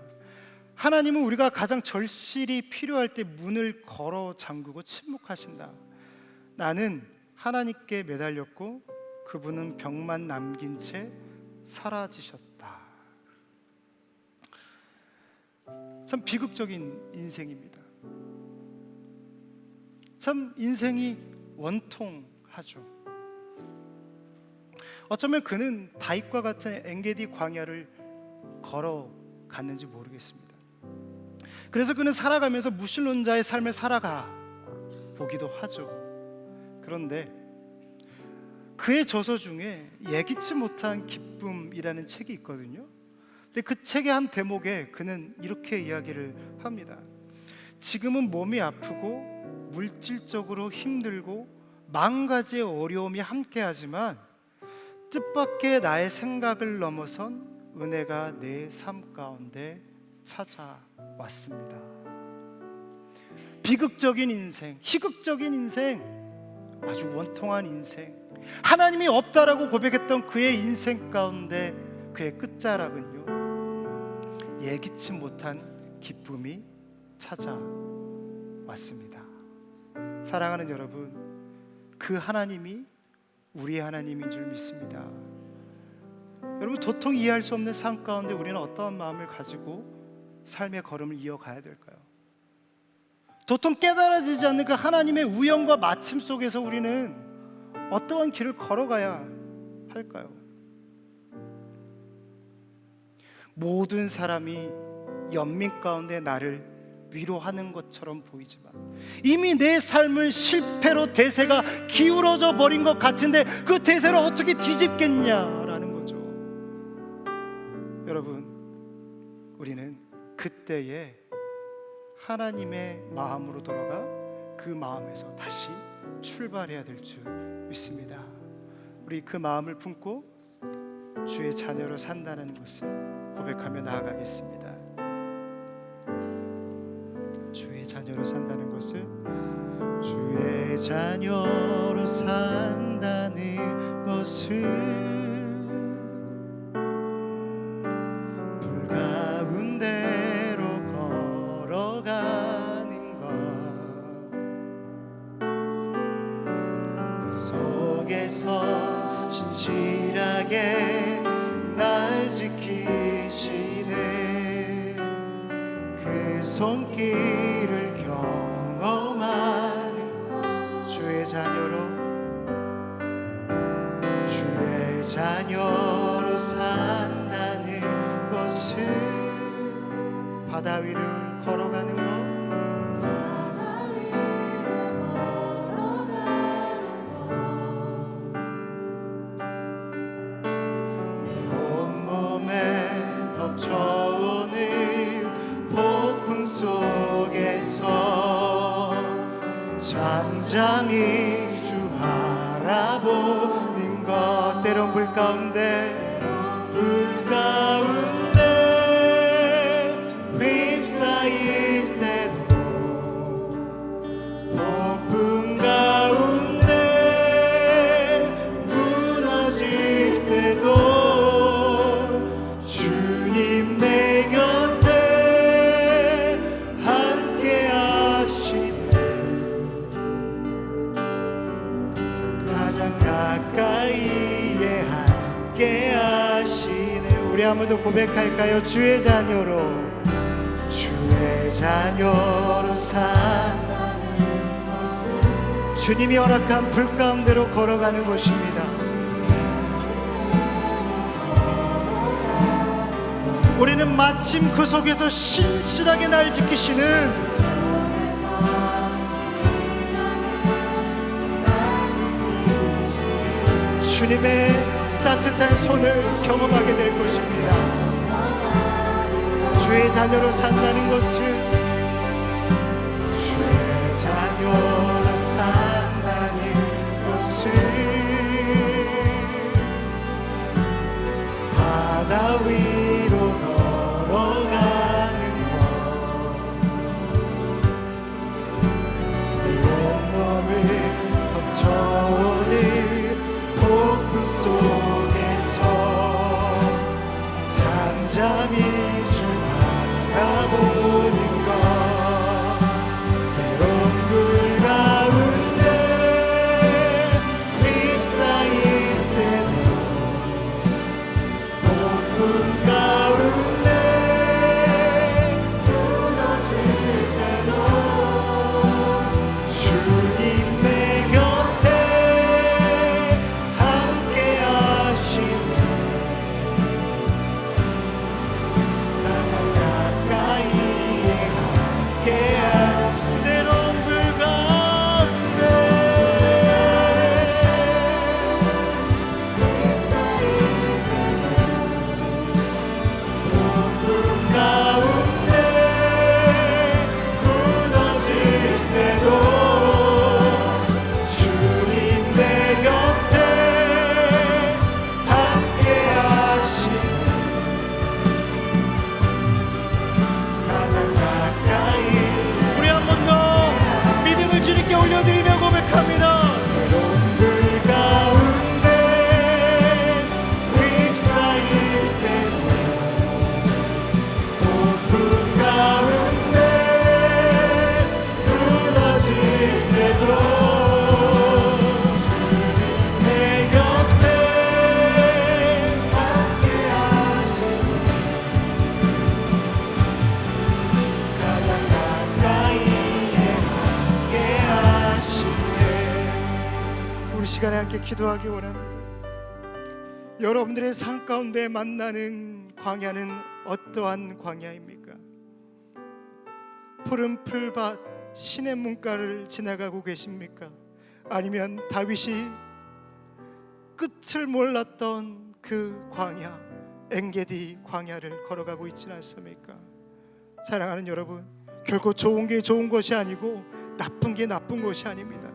하나님은 우리가 가장 절실히 필요할 때 문을 걸어 잠그고 침묵하신다. 나는 하나님께 매달렸고 그분은 병만 남긴 채 사라지셨다. 참 비극적인 인생입니다. 참 인생이 원통하죠. 어쩌면 그는 다윗과 같은 엔게디 광야를 걸어갔는지 모르겠습니다. 그래서 그는 살아가면서 무신론자의 삶을 살아가 보기도 하죠. 그런데 그의 저서 중에 예기치 못한 기쁨이라는 책이 있거든요. 근데 그 책의 한 대목에 그는 이렇게 이야기를 합니다. 지금은 몸이 아프고 물질적으로 힘들고 만 가지의 어려움이 함께하지만 뜻밖의 나의 생각을 넘어선 은혜가 내 삶 가운데 찾아왔습니다. 비극적인 인생, 희극적인 인생, 아주 원통한 인생, 하나님이 없다라고 고백했던 그의 인생 가운데 그의 끝자락은요, 예기치 못한 기쁨이 찾아왔습니다. 사랑하는 여러분, 그 하나님이 우리 하나님인 줄 믿습니다. 여러분, 도통 이해할 수 없는 삶 가운데 우리는 어떠한 마음을 가지고 삶의 걸음을 이어가야 될까요? 도통 깨달아지지 않는 그 하나님의 우연과 마침 속에서 우리는 어떠한 길을 걸어가야 할까요? 모든 사람이 연민 가운데 나를 위로하는 것처럼 보이지만 이미 내 삶을 실패로 대세가 기울어져 버린 것 같은데 그 대세를 어떻게 뒤집겠냐라는 거죠. 여러분, 우리는 그때에 하나님의 마음으로 돌아가 그 마음에서 다시 출발해야 될 줄 믿습니다. 우리 그 마음을 품고 주의 자녀로 산다는 것을 고백하며 나아가겠습니다. 주의 자녀로 산다는 것을, 주의 자녀로 산다는 것을 불 가운데로 걸어가는 것, 그 속에서 진실하게 날 지키시는 그 손길을 경험하는 주의 자녀로 산다는 것을, 바다 위를 걸어가는 것, 잠잠히 주 바라보는 것. 때론 불 가운데 휩싸일 때도 폭풍 가운데 무너질 때도 주님 내 곁에 함께 하시네. 가장 가까이에 함께 하시네. 우리 한번 더 고백할까요? 주의 자녀로, 주의 자녀로 산다는 것은 주님이 허락한 불 가운데로 걸어가는 것입니다. 우리는 마침 그 속에서 신실하게 날 지키시는 주님의 따뜻한 손을 경험하게 될 것입니다. 주의 자녀로 산다는 것은, 주의 자녀로 산다는 것은 바다 위로 걸어가는 것, 네 온몸을 덮쳐오는 폭풍 속에서 잠잠히 바라보는 것. 때론 물 가운데 휩싸일 때도 폭풍 가운데 무너질 때도 주님 내 곁에 함께 하시네. 올려드리며 고백합니다. 때론 불 가운데 휩싸일 때도 폭풍 가운데 무너질 때도 내 곁에 함께 하시네. 가장 가까이에 우리 시간에 함께 기도하기 원합니다. 여러분들의 삶 가운데 만나는 광야는 어떠한 광야입니까? 푸른 풀밭 신의 문가를 지나가고 계십니까? 아니면 다윗이 끝을 몰랐던 그 광야, 엔게디 광야를 걸어가고 있지는 않습니까? 사랑하는 여러분, 결코 좋은 게 좋은 것이 아니고 나쁜 게 나쁜 것이 아닙니다.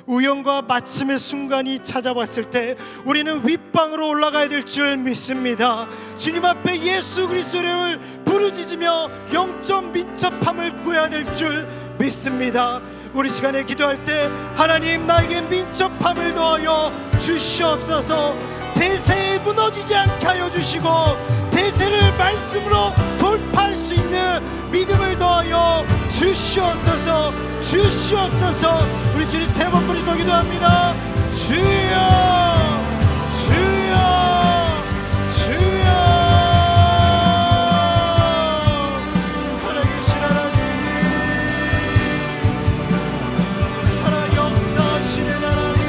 우연과 마침의 순간이 찾아왔을 때 우리는 윗방으로 올라가야 될 줄 믿습니다. 주님 앞에 예수 그리스도를 부르짖으며 영적 민첩함을 구해야 될 줄 믿습니다. 우리 시간에 기도할 때 하나님 나에게 민첩함을 더하여 주시옵소서. 대세에 무너지지 않게 하여 주시고 대세를 말씀으로 돌파할 수 있는 믿음을 더하여 주시옵소서. 주시옵소서. 우리 주님 세 번 부르짖고 기도합니다. 주여 주여 주여. 살아계신 하나님, 살아 역사하시는 하나님,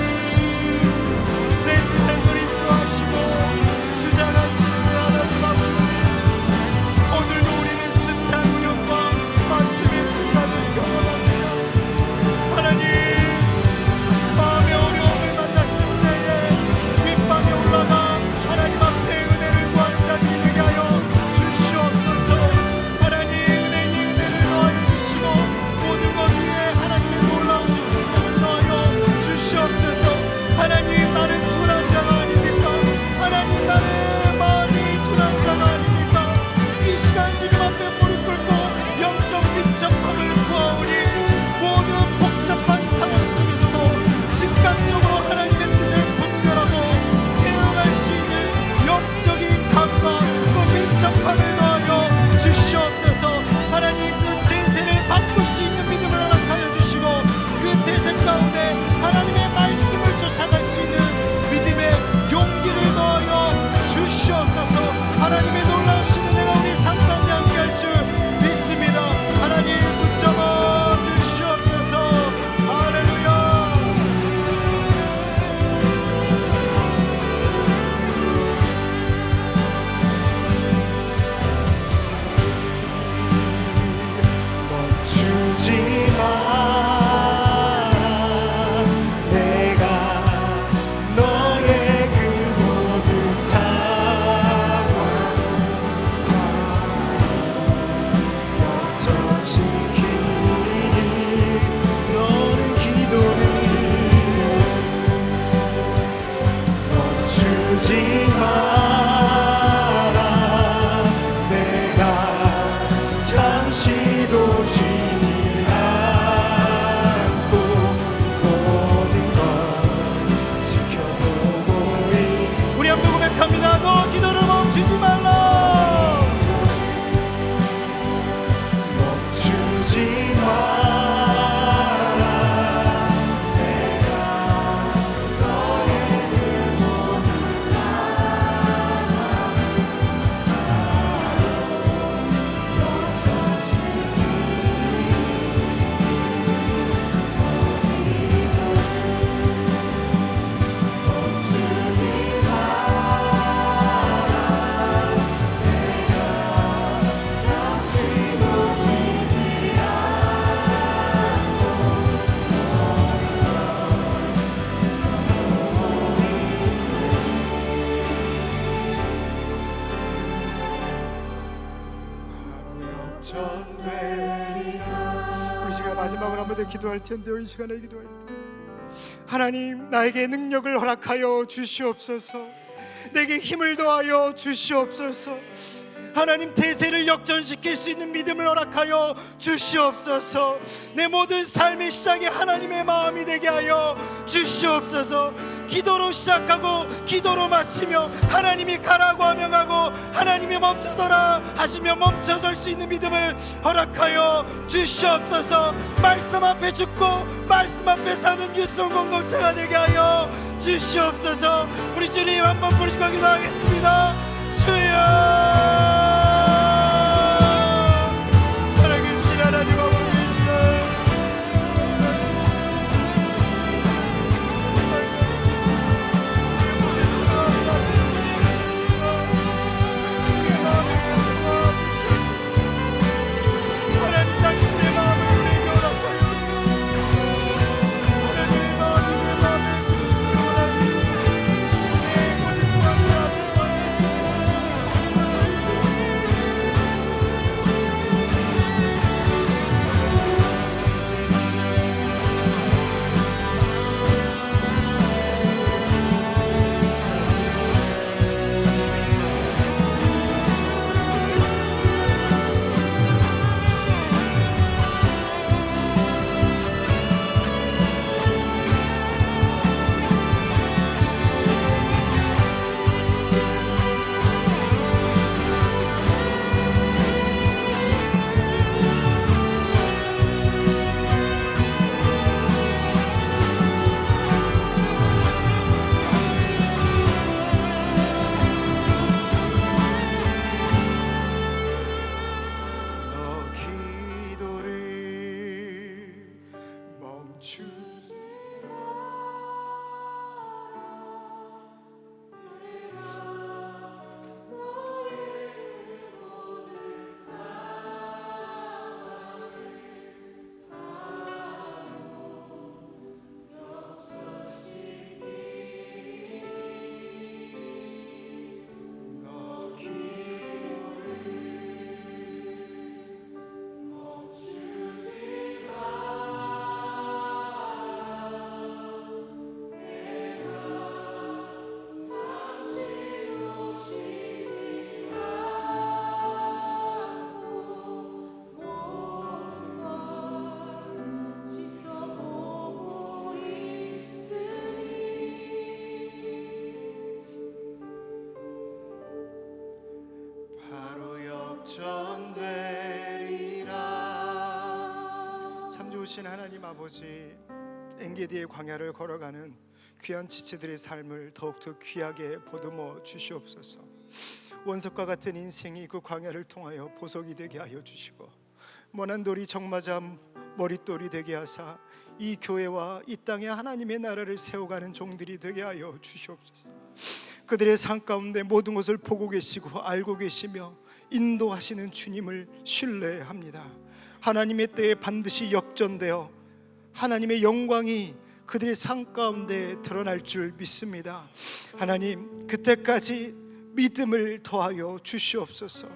내 삶을 인도하시고 주장하시는 하나님 아버지, 오늘도 우리는 숱한 우연과 마침의 순간을 경험합니다. 하나님, 마음의 어려움을 만났을 때에 마라. 내가 잠시도 쉬지 않고 모든 걸 지켜보고 우리 함께 고백합니다. 너 기도를 멈추지 말라. 멈추지 마라. 우리 시간 마지막으로 한번 더 기도할 텐데요. 이 시간에 기도할 때 하나님, 나에게 능력을 허락하여 주시옵소서. 내게 힘을 더하여 주시옵소서. 하나님, 대세를 역전시킬 수 있는 믿음을 허락하여 주시옵소서. 내 모든 삶의 시작이 하나님의 마음이 되게 하여 주시옵소서. 기도로 시작하고 기도로 마치며 하나님이 가라고 하며 가고 하나님이 멈춰서라 하시며 멈춰설 수 있는 믿음을 허락하여 주시옵소서. 말씀 앞에 죽고 말씀 앞에 사는 유성 공동체가 되게 하여 주시옵소서. 우리 주님 한번 부르시고 기도하겠습니다. 주여, 살아계신 하나님 아버지, 하나님 당신의 마음을 내게 허락하여 하나님의 마음이 내 마음에 부딪히며 하나님 내 고집과 내 아픔과 내 역전되리라. 참 좋으신 하나님 아버지, 엔게디의 광야를 걸어가는 귀한 지체들의 삶을 더욱더 귀하게 보듬어 주시옵소서. 원석과 같은 인생이 그 광야를 통하여 보석이 되게 하여 주시고 머난 돌이 적마자 머릿돌이 되게 하사 이 교회와 이 땅에 하나님의 나라를 세워가는 종들이 되게 하여 주시옵소서. 그들의 삶 가운데 모든 것을 보고 계시고 알고 계시며 인도하시는 주님을 신뢰합니다. 하나님의 때에 반드시 역전되어 하나님의 영광이 그들의 삶 가운데 드러날 줄 믿습니다. 하나님, 그때까지 믿음을 더하여 주시옵소서.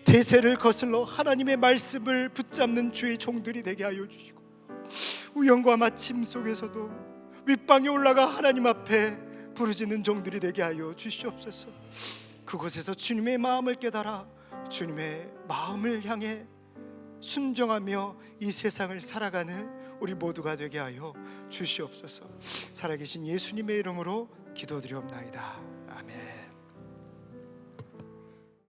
대세를 거슬러 하나님의 말씀을 붙잡는 주의 종들이 되게 하여 주시고 우연과 마침 속에서도 윗방에 올라가 하나님 앞에 부르짖는 종들이 되게 하여 주시옵소서. 그곳에서 주님의 마음을 깨달아 주님의 마음을 향해 순종하며 이 세상을 살아가는 우리 모두가 되게 하여 주시옵소서. 살아계신 예수님의 이름으로 기도드리옵나이다. 아멘.